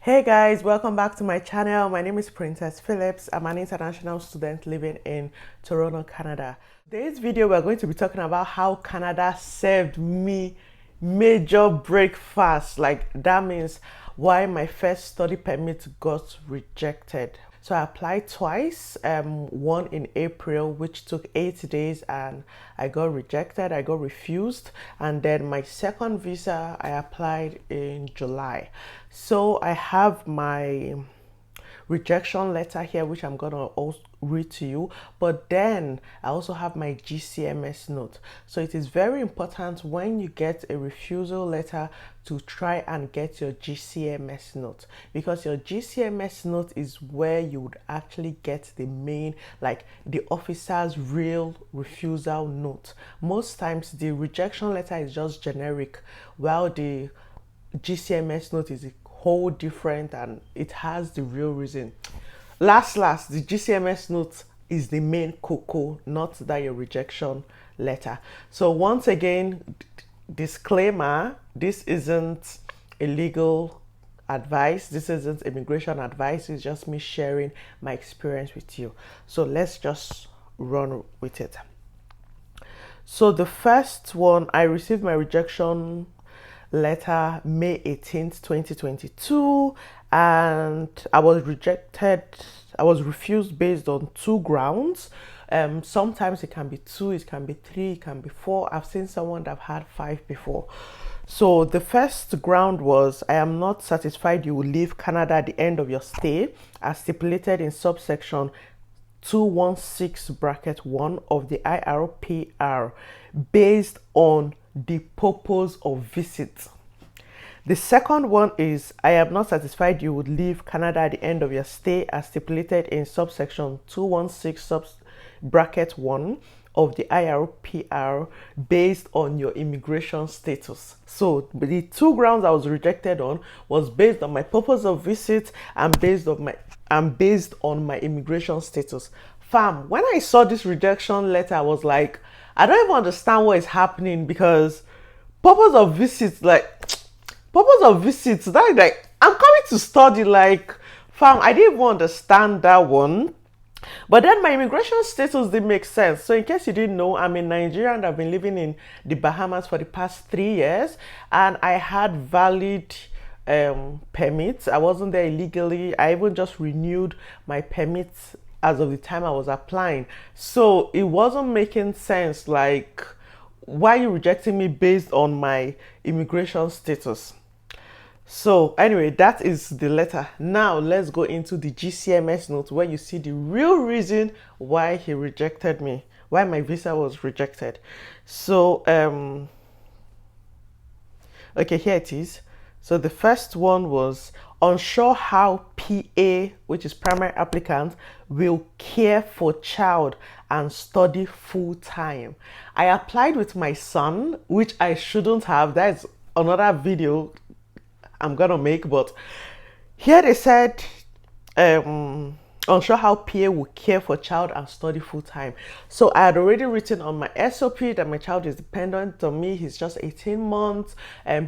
Hey guys, welcome back to my channel. My name is Princess Phillips. I'm an international student living in Toronto, Canada. Today's video, we're going to be talking about how Canada served me major breakfast. Like that means why my first study permit got rejected. So I applied twice, one in April, which took 8 days, and I got rejected, I got refused. And then my second visa, I applied in July. So I have my rejection letter here, which I'm gonna also read to you, but then I also have my GCMS note. So it is very important when you get a refusal letter to try and get your GCMS note, because your GCMS note is where you would actually get the main, like the officer's real refusal note. Most times the rejection letter is just generic, while the GCMS note is a whole different and it has the real reason. Last, the GCMS note is the main cocoa, not that your rejection letter. So once again, disclaimer, this isn't a legal advice, this isn't immigration advice, it's just me sharing my experience with you. So let's just run with it. So the first one, I received my rejection letter May 18th, 2022, and I was refused based on two grounds. Sometimes it can be two, it can be three, it can be four. I've seen someone that had five before. So the first ground was, I am not satisfied you will leave Canada at the end of your stay as stipulated in subsection 216 bracket 1 of the IRPR based on the purpose of visit. The second one is, I am not satisfied you would leave Canada at the end of your stay as stipulated in subsection 216 bracket 1 of the IRPR based on your immigration status. So the two grounds I was rejected on was based on my purpose of visit and based on my immigration status. Fam, when I saw this rejection letter, I was like, I don't even understand what is happening, because purpose of visit, that is like, I'm coming to study, like, fam, I didn't even understand that one. But then my immigration status didn't make sense. So in case you didn't know, I'm a Nigerian and I've been living in the Bahamas for the past 3 years, and I had valid permits. I wasn't there illegally. I even just renewed my permits as of the time I was applying. So it wasn't making sense, like, why are you rejecting me based on my immigration status? So anyway, that is the letter. Now let's go into the GCMS note, where you see the real reason why he rejected me, why my visa was rejected. So okay, here it is. So the first one was unsure how PA, which is primary applicant, will care for child and study full time. I applied with my son, which I shouldn't have. That's another video I'm gonna make, but here they said unsure how PA will care for child and study full time. So I had already written on my SOP that my child is dependent on me. He's just 18 months.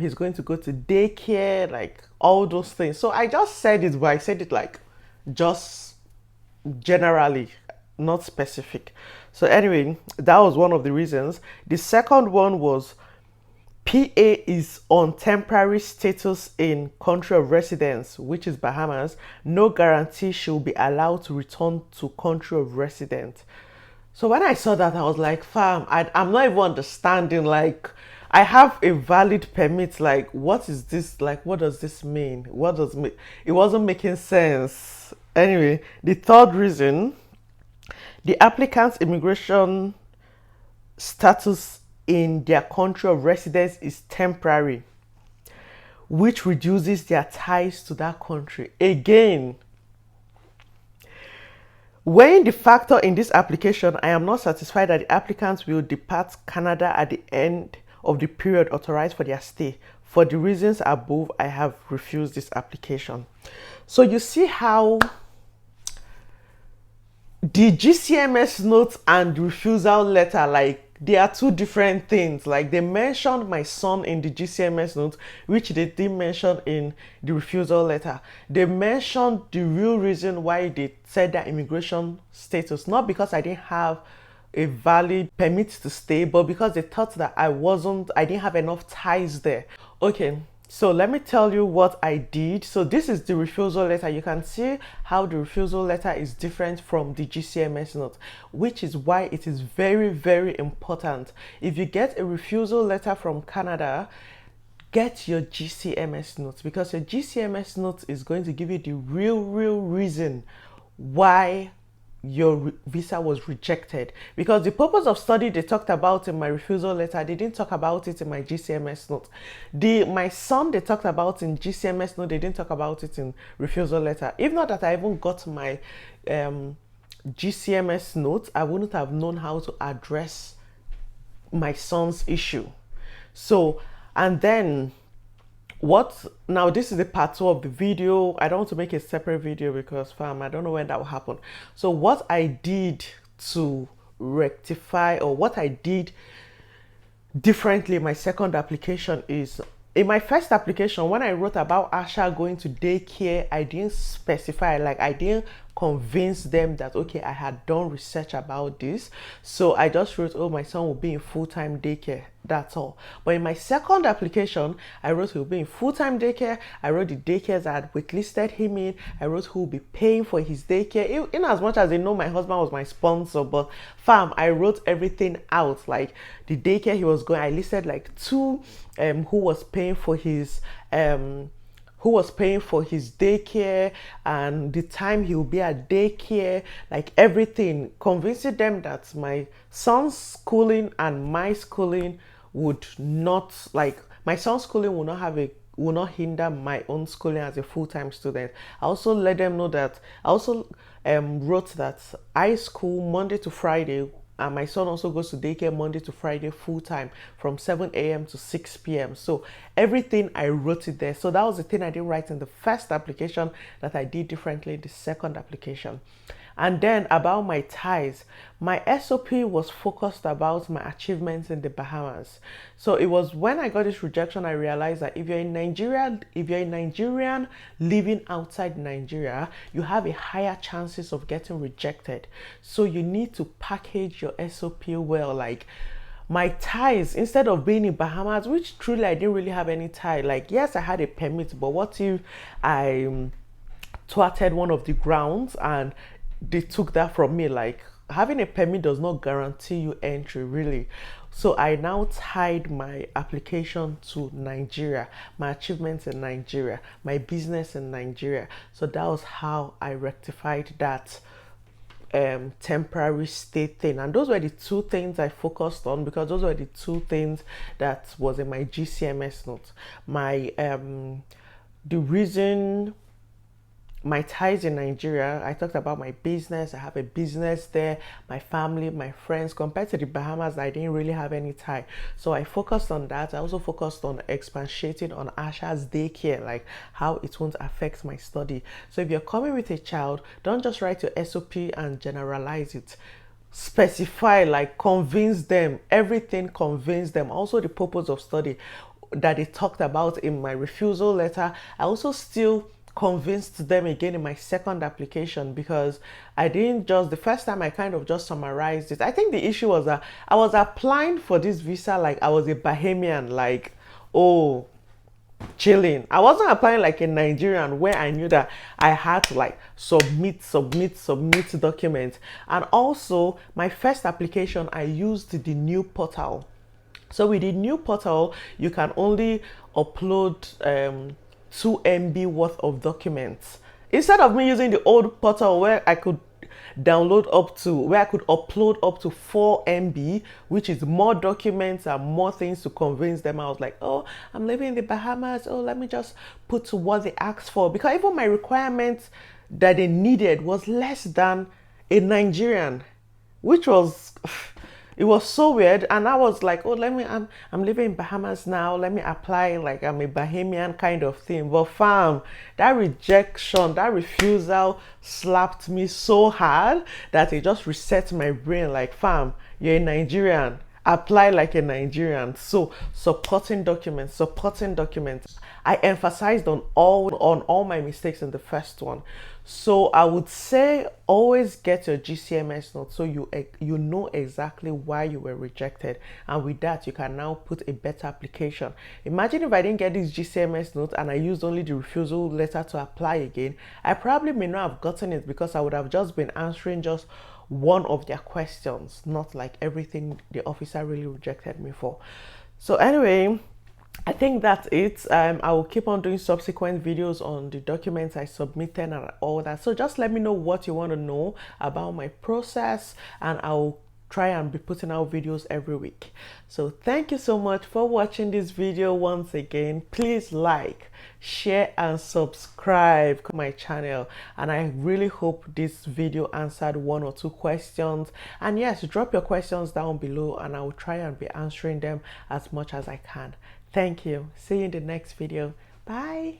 He's going to go to daycare, like all those things. So I just said it, but I said it like just generally, not specific. So anyway, that was one of the reasons. The second one was PA is on temporary status in country of residence, which is Bahamas. No guarantee she'll be allowed to return to country of residence. So when I saw that, I was like, fam, I'm not even understanding. Like, I have a valid permit. Like, what is this? Like, what does this mean? What does it? It wasn't making sense. Anyway, the third reason, the applicant's immigration status in their country of residence is temporary, which reduces their ties to that country. Again, weighing the factor in this application, I am not satisfied that the applicants will depart Canada at the end of the period authorized for their stay. For the reasons above, I have refused this application. So you see how the GCMS note and refusal letter, like, they are two different things. Like, they mentioned my son in the GCMS note, which they didn't mention in the refusal letter. They mentioned the real reason why they said that immigration status, not because I didn't have a valid permit to stay, but because they thought that I didn't have enough ties there. Okay, so let me tell you what I did. So this is the refusal letter. You can see how the refusal letter is different from the GCMS note, which is why it is very, very important. If you get a refusal letter from Canada, get your GCMS note, because your GCMS note is going to give you the real reason why your visa was rejected. Because the purpose of study they talked about in my refusal letter, they didn't talk about it in my GCMS note. My son they talked about in GCMS note, they didn't talk about it in refusal letter. If not that I even got my GCMS note, I wouldn't have known how to address my son's issue. So, and then now this is the part 2 of the video. I don't want to make a separate video because fam, I don't know when that will happen. So what I did to rectify, or what I did differently in my second application, is in my first application, when I wrote about Asha going to daycare, I didn't specify, like I didn't convince them that okay, I had done research about this. So I just wrote, oh, my son will be in full-time daycare. That's all. But in my second application, I wrote he will be in full-time daycare. I wrote the daycares I had waitlisted him in. I wrote who will be paying for his daycare. In as much as they know my husband was my sponsor, but fam, I wrote everything out. Like the daycare he was going, I listed like two who was paying for his daycare and the time he will be at daycare, like everything, convincing them that my son's schooling and my schooling would not, like my son's schooling will not hinder my own schooling as a full-time student. I also let them know that I also wrote that I school Monday to Friday, and my son also goes to daycare Monday to Friday full-time from 7 a.m. to 6 p.m. So everything, I wrote it there. So that was the thing I didn't write in the first application that I did differently in the second application. And then about my ties, my SOP was focused about my achievements in the Bahamas. So it was when I got this rejection, I realized that if you're in Nigeria, if you're a Nigerian living outside Nigeria, you have a higher chances of getting rejected. So you need to package your SOP well. Like my ties, instead of being in Bahamas, which truly I didn't really have any tie. Like yes, I had a permit, but what if I thwarted one of the grounds and they took that from me? Like having a permit does not guarantee you entry, really. So I now tied my application to Nigeria, my achievements in Nigeria, my business in Nigeria. So that was how I rectified that temporary stay thing. And those were the two things I focused on, because those were the two things that was in my GCMS notes. My the reason, my ties in Nigeria, I talked about my business. I have a business there, my family, my friends. Compared to the Bahamas, I didn't really have any tie. So I focused on that. I also focused on expatiating on Asha's daycare, like how it won't affect my study. So if you're coming with a child, don't just write your SOP and generalize it. Specify, like convince them, everything, convince them. Also the purpose of study that they talked about in my refusal letter, I also still convinced them again in my second application, because I didn't just, the first time I kind of just summarized it. I think the issue was that I was applying for this visa like I was a Bahamian, like, oh, chilling. I wasn't applying like a Nigerian where I knew that I had to like submit documents. And also my first application, I used the new portal. So with the new portal, you can only upload 2 MB worth of documents, instead of me using the old portal where I could upload up to 4 MB, which is more documents and more things to convince them. I was like, oh, I'm living in the Bahamas, oh, let me just put to what they asked for, because even my requirements that they needed was less than a Nigerian, which was it was so weird. And I was like, oh, I'm living in Bahamas now, let me apply like I'm a Bahamian kind of thing. But fam, that rejection, that refusal slapped me so hard that it just reset my brain. Like, fam, you're a Nigerian, apply like a Nigerian. So supporting documents, I emphasized on all my mistakes in the first one. So I would say always get your GCMS note so you know exactly why you were rejected, and with that you can now put a better application. Imagine if I didn't get this GCMS note and I used only the refusal letter to apply again, I probably may not have gotten it because I would have just been answering just one of their questions, not like everything the officer really rejected me for. So anyway, I think that's it. I will keep on doing subsequent videos on the documents I submitted and all that. So just let me know what you want to know about my process, and I'll try and be putting out videos every week. So thank you so much for watching this video once again. Please like, share and subscribe to my channel, and I really hope this video answered one or two questions. And yes, drop your questions down below and I will try and be answering them as much as I can. Thank you. See you in the next video. Bye.